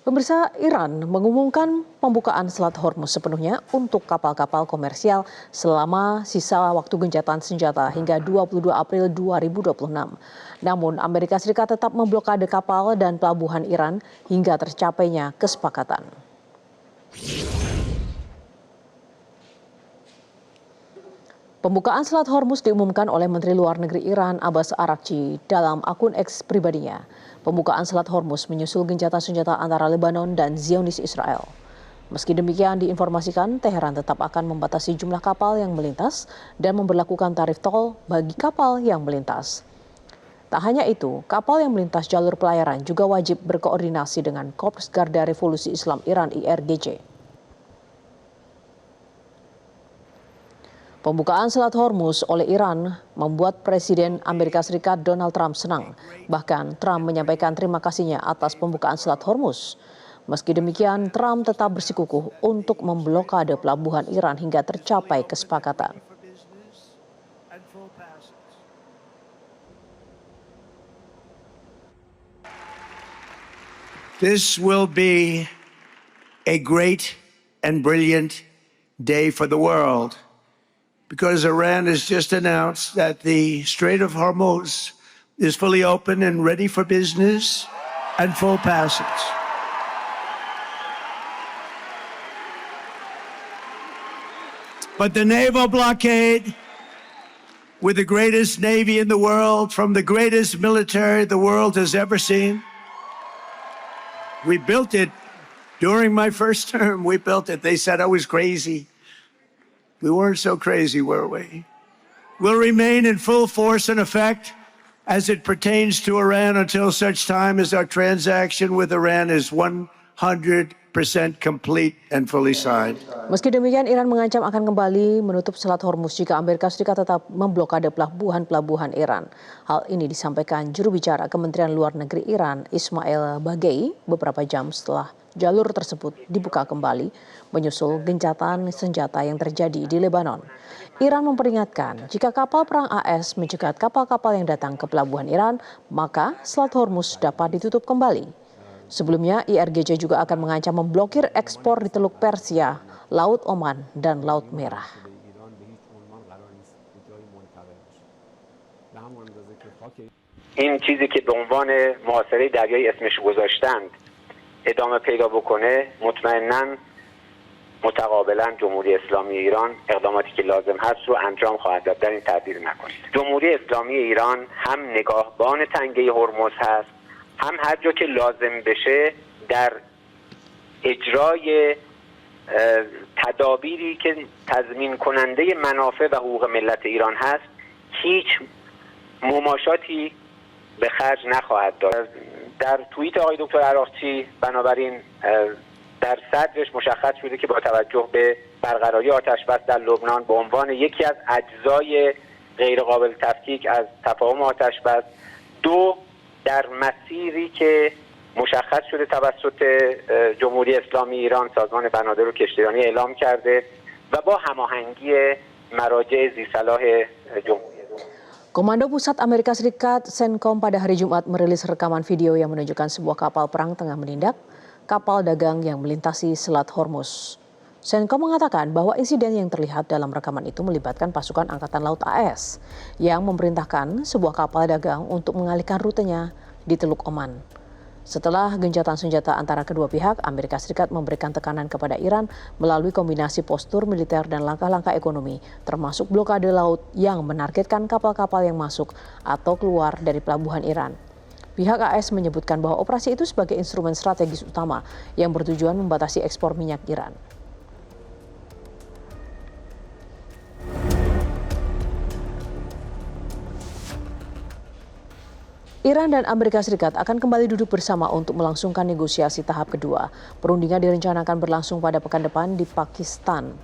Pemirsa, Iran mengumumkan pembukaan Selat Hormuz sepenuhnya untuk kapal-kapal komersial selama sisa waktu gencatan senjata hingga 22 April 2026. Namun, Amerika Serikat tetap memblokade kapal dan pelabuhan Iran hingga tercapainya kesepakatan. Pembukaan Selat Hormuz diumumkan oleh Menteri Luar Negeri Iran Abbas Araghchi dalam akun X pribadinya. Pembukaan Selat Hormuz menyusul gencatan senjata antara Lebanon dan Zionis Israel. Meski demikian diinformasikan Teheran tetap akan membatasi jumlah kapal yang melintas dan memberlakukan tarif tol bagi kapal yang melintas. Tak hanya itu, kapal yang melintas jalur pelayaran juga wajib berkoordinasi dengan Korps Garda Revolusi Islam Iran IRGC. Pembukaan Selat Hormuz oleh Iran membuat Presiden Amerika Serikat Donald Trump senang. Bahkan Trump menyampaikan terima kasihnya atas pembukaan Selat Hormuz. Meski demikian, Trump tetap bersikukuh untuk memblokade pelabuhan Iran hingga tercapai kesepakatan. This will be a great and brilliant day for the world, because Iran has just announced that the Strait of Hormuz is fully open and ready for business and full passage. But the naval blockade, with the greatest navy in the world, from the greatest military the world has ever seen, we built it during my first term. We built it. They said I was crazy. We weren't so crazy, were we? Will remain in full force and effect as it pertains to Iran until such time as our transaction with Iran is 100% complete and fully signed. Meski demikian, Iran mengancam akan kembali menutup Selat Hormuz jika Amerika Serikat tetap memblokade pelabuhan-pelabuhan Iran. Hal ini disampaikan juru bicara Kementerian Luar Negeri Iran, Ismail Baghei, beberapa jam setelah jalur tersebut dibuka kembali, menyusul gencatan senjata yang terjadi di Lebanon. Iran memperingatkan jika kapal perang AS mencegat kapal-kapal yang datang ke pelabuhan Iran, maka Selat Hormuz dapat ditutup kembali. Sebelumnya, IRGC juga akan mengancam memblokir ekspor di Teluk Persia, Laut Oman, dan Laut Merah. این چیزی که به عنوان محاصره دریایی اسمش گذاشتند ادامه پیدا بکنه مطمئناً متقابلا جمهوری اسلامی ایران اقداماتی که لازم هست رو انجام خواهد داد. در این تعبیر نکنید. جمهوری اسلامی ایران هم نگاهبان تنگه هرمز هست، هم هر جا که لازم بشه در اجرای تدابیری که تضمین کننده منافع و حقوق ملت ایران هست هیچ مماشاتی به خرج نخواهد داد. در توییت آقای دکتر عراغچی بنابراین در صدرش مشخص شده که با توجه به برقراری آتش بس در لبنان به عنوان یکی از اجزای غیرقابل تفکیک از تفاهم آتش بس، دو در مسیری که مشخص شده توسط جمهوری اسلامی ایران سازمان بنادر و کشتیرانی اعلام کرده و با هماهنگی مراجع ذی‌صلاح جمهوری. Komando Pusat Amerika Serikat CENTCOM pada hari Jumat merilis rekaman video yang menunjukkan sebuah kapal perang tengah menindak kapal dagang yang melintasi Selat Hormuz. CENTCOM mengatakan bahwa insiden yang terlihat dalam rekaman itu melibatkan pasukan Angkatan Laut AS yang memerintahkan sebuah kapal dagang untuk mengalihkan rutenya di Teluk Oman. Setelah gencatan senjata antara kedua pihak, Amerika Serikat memberikan tekanan kepada Iran melalui kombinasi postur militer dan langkah-langkah ekonomi, termasuk blokade laut yang menargetkan kapal-kapal yang masuk atau keluar dari pelabuhan Iran. Pihak AS menyebutkan bahwa operasi itu sebagai instrumen strategis utama yang bertujuan membatasi ekspor minyak Iran. Iran dan Amerika Serikat akan kembali duduk bersama untuk melangsungkan negosiasi tahap kedua. Perundingan direncanakan berlangsung pada pekan depan di Pakistan.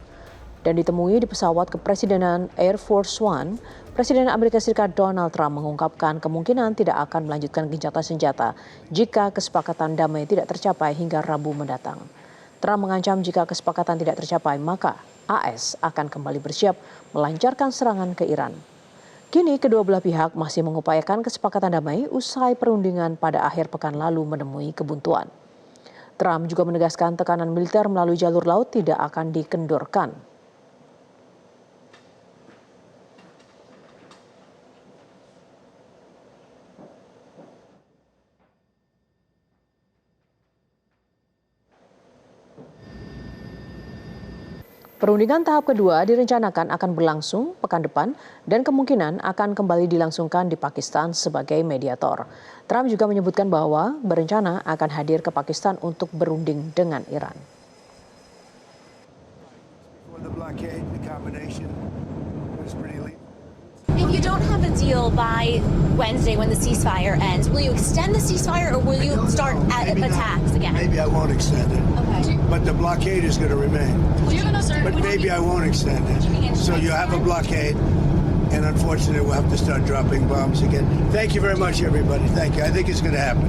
Dan ditemui di pesawat kepresidenan Air Force One, Presiden Amerika Serikat Donald Trump mengungkapkan kemungkinan tidak akan melanjutkan gencatan senjata jika kesepakatan damai tidak tercapai hingga Rabu mendatang. Trump mengancam jika kesepakatan tidak tercapai, maka AS akan kembali bersiap melancarkan serangan ke Iran. Kini kedua belah pihak masih mengupayakan kesepakatan damai usai perundingan pada akhir pekan lalu menemui kebuntuan. Trump juga menegaskan tekanan militer melalui jalur laut tidak akan dikendorkan. Perundingan tahap kedua direncanakan akan berlangsung pekan depan dan kemungkinan akan kembali dilangsungkan di Pakistan sebagai mediator. Trump juga menyebutkan bahwa berencana akan hadir ke Pakistan untuk berunding dengan Iran. If you don't have a deal by Wednesday when the ceasefire ends, will you extend the ceasefire or will you start attacks again? Maybe I won't extend it. Okay. But the blockade is going to remain. But maybe I won't extend it. So you have a blockade, and unfortunately we'll have to start dropping bombs again. Thank you very much, everybody. Thank you. I think it's going to happen.